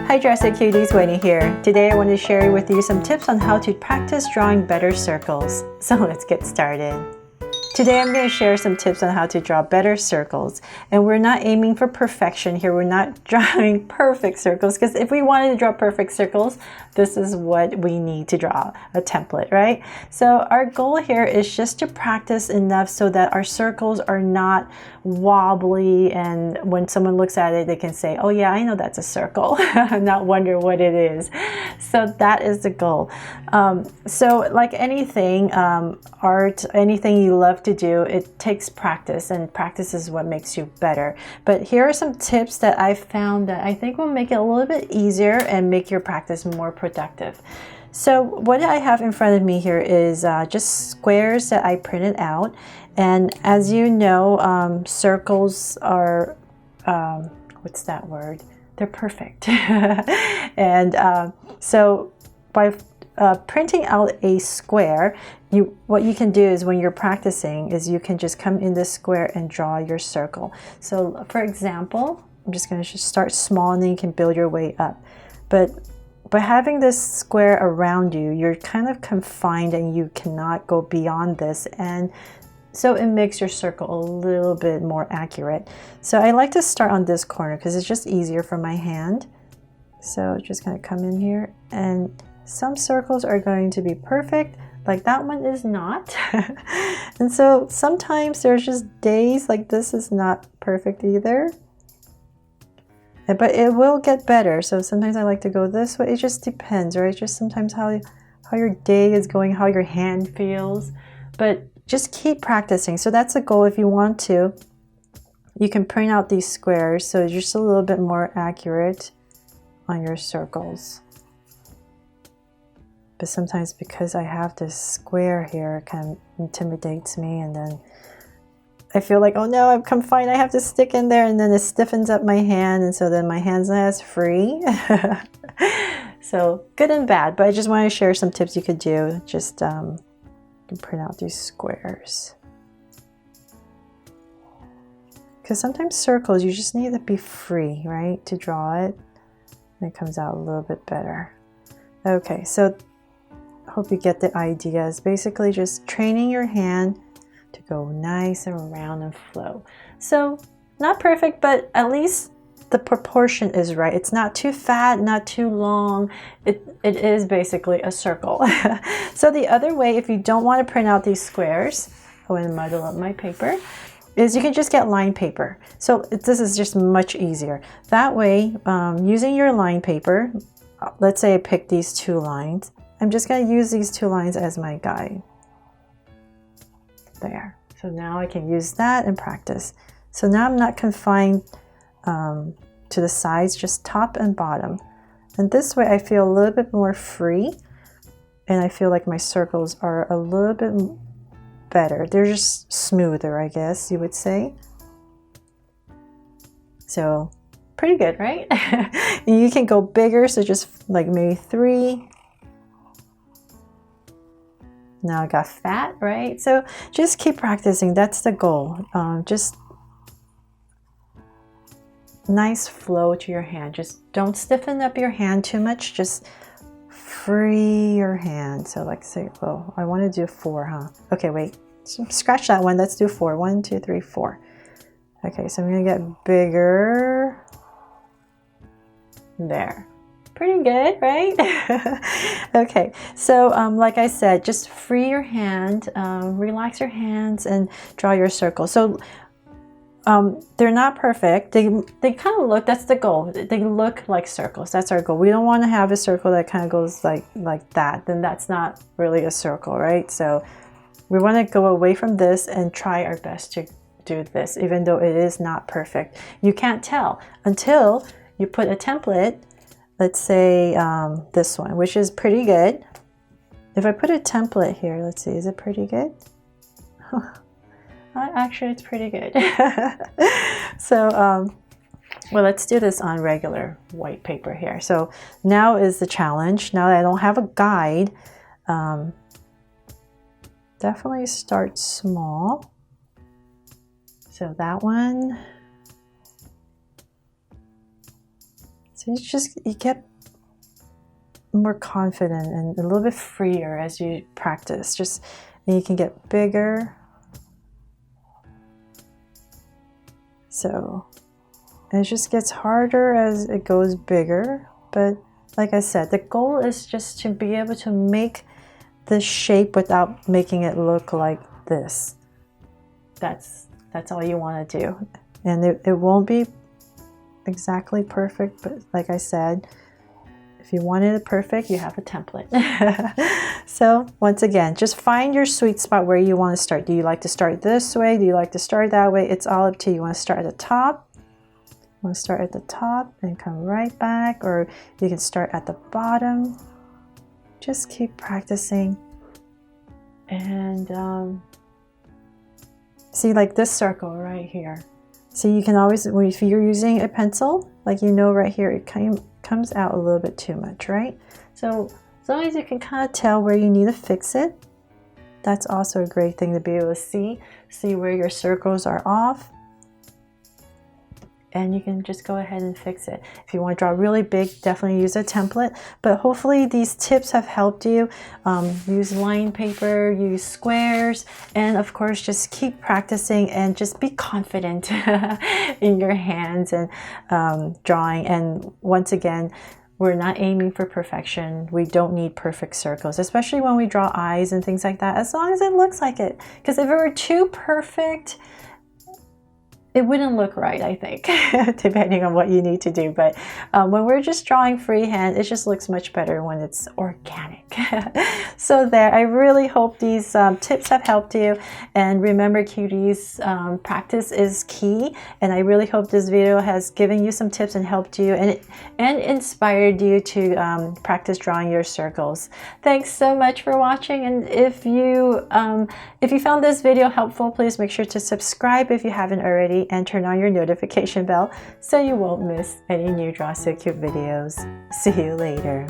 Hi Dressy Cuties, Winnie here. Today I want to share with you some tips on how to practice drawing better circles. So let's get started. Today I'm going to share some tips on how to draw better circles. And we're not aiming for perfection here. We're not drawing perfect circles, because if we wanted to draw perfect circles, this is what we need to draw, a template, right? So our goal here is just to practice enough so that our circles are not wobbly, and when someone looks at it, they can say, oh yeah, I know that's a circle, not wonder what it is. So that is the goal. So like anything, art, anything you love to do, it takes practice, and practice is what makes you better. But here are some tips that I found that I think will make it a little bit easier and make your practice more productive. So what I have in front of me here is just squares that I printed out. And as you know, circles are, what's that word? They're perfect. And so by printing out a square, what you can do is, when you're practicing, is you can just come in this square and draw your circle. So for example, I'm just going to start small, and then you can build your way up. But by having this square around you, you're kind of confined and you cannot go beyond this, and so it makes your circle a little bit more accurate. So I like to start on this corner because it's just easier for my hand. So just going to come in here, and some circles are going to be perfect, like that one is not. And so sometimes there's just days like this is not perfect either. But it will get better. So sometimes I like to go this way. It just depends, right? Just sometimes how your day is going, how your hand feels. But just keep practicing. So that's a goal. If you want to, you can print out these squares so it's just a little bit more accurate on your circles. But sometimes because I have this square here, it kind of intimidates me, and then I feel like, oh no, I'm confined, I have to stick in there, and then it stiffens up my hand, and so then my hand's not as free. So good and bad, but I just want to share some tips you could do. Just you can print out these squares. Because sometimes circles, you just need to be free, right, to draw it. And it comes out a little bit better. Okay, so I hope you get the idea. It's basically just training your hand to go nice and round and flow. So not perfect, but at least the proportion is right. It's not too fat, not too long. It is basically a circle. So the other way, if you don't want to print out these squares, I want to muddle up my paper, is you can just get lined paper. So this is just much easier. That way, using your lined paper, let's say I pick these two lines. I'm just going to use these two lines as my guide. There. So now I can use that and practice. So now I'm not confined to the sides, just top and bottom. And this way I feel a little bit more free, and I feel like my circles are a little bit better. They're just smoother, I guess you would say. So pretty good, right? And you can go bigger, so just like maybe 3. Now I got fat, right? So just keep practicing. That's the goal. Just nice flow to your hand. Just don't stiffen up your hand too much. Just free your hand. So like say, oh, I want to do 4, huh? Okay, wait. So scratch that one. Let's do 4. 1, 2, 3, 4. Okay, so I'm going to get bigger. There. Pretty good, right? Okay, so like I said, just free your hand, relax your hands, and draw your circle. So they're not perfect. They kind of look, that's the goal. They look like circles. That's our goal. We don't want to have a circle that kind of goes like that. Then that's not really a circle, right? So we want to go away from this and try our best to do this, even though it is not perfect. You can't tell until you put a template. Let's say this one, which is pretty good. If I put a template here, let's see, is it pretty good? Actually, it's pretty good. So, well, let's do this on regular white paper here. So now is the challenge. Now that I don't have a guide, definitely start small. So that one. So you get more confident and a little bit freer as you practice. And you can get bigger. So it just gets harder as it goes bigger. But like I said, the goal is just to be able to make the shape without making it look like this. That's all you want to do. And it won't be exactly perfect, but like I said, if you wanted it perfect, you have a template. So once again, just find your sweet spot where you want to start. Do you like to start this way? Do you like to start that way? It's all up to you. You want to start at the top? You want to start at the top and come right back, or you can start at the bottom. Just keep practicing. And see, like this circle right here. So you can always, if you're using a pencil, like right here, it comes out a little bit too much, right? So as long as you can kind of tell where you need to fix it, that's also a great thing to be able to see where your circles are off. And you can just go ahead and fix it. If you want to draw really big, definitely use a template. But hopefully these tips have helped you. Use line paper, use squares, and of course just keep practicing and just be confident in your hands and drawing. And once again, we're not aiming for perfection. We don't need perfect circles, especially when we draw eyes and things like that, as long as it looks like it. Because if it were too perfect, it wouldn't look right, I think, depending on what you need to do. But when we're just drawing freehand, it just looks much better when it's organic. So there, I really hope these tips have helped you. And remember, cuties, practice is key. And I really hope this video has given you some tips and helped you and inspired you to practice drawing your circles. Thanks so much for watching. And if you found this video helpful, please make sure to subscribe if you haven't already, and turn on your notification bell so you won't miss any new Draw So Cute videos. See you later.